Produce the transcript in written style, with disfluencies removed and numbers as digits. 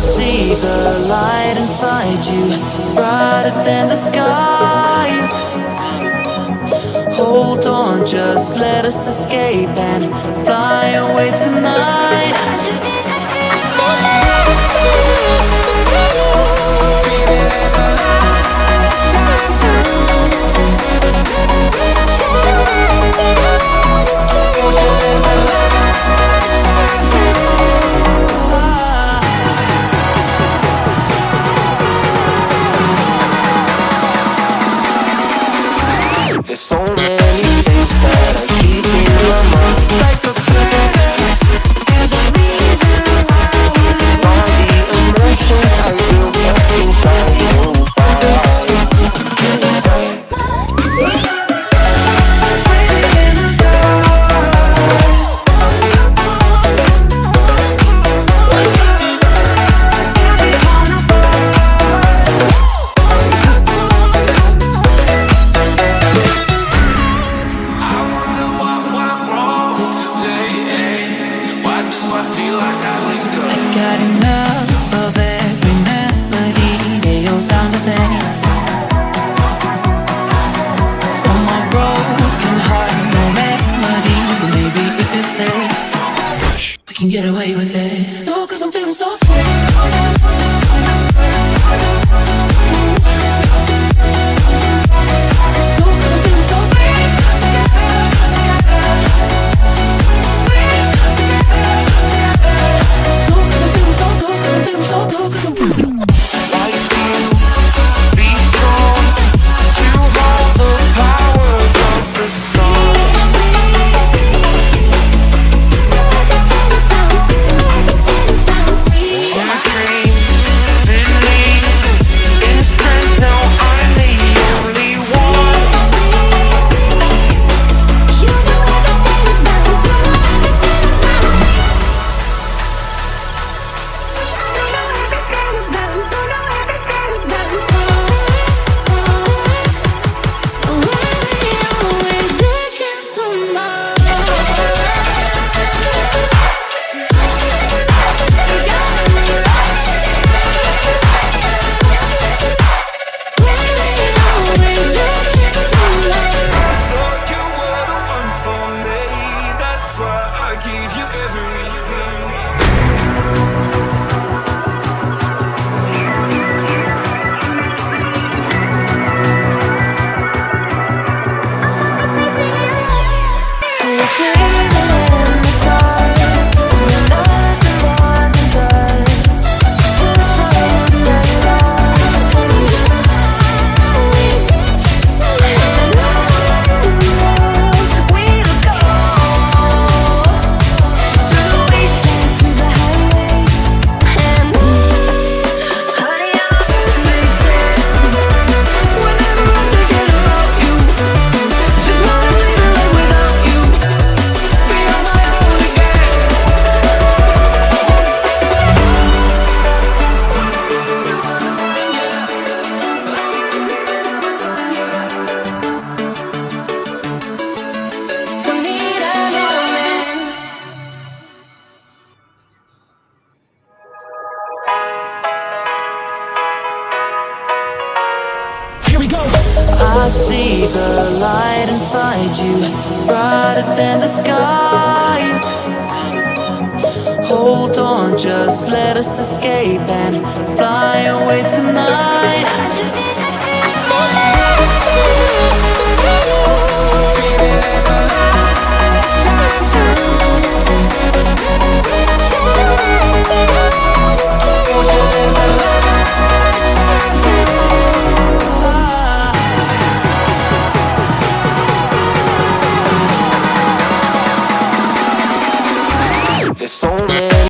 see the light inside you, brighter than the skies. Hold on, just let us escape and fly away tonight. There's so many things that I keep in my mind. Like the planets, there's a reason why. All the emotions I built up inside you. Can get away with it. No, 'cause I'm feeling so free. I see the light inside you, brighter than the skies. Hold on, just let us escape and fly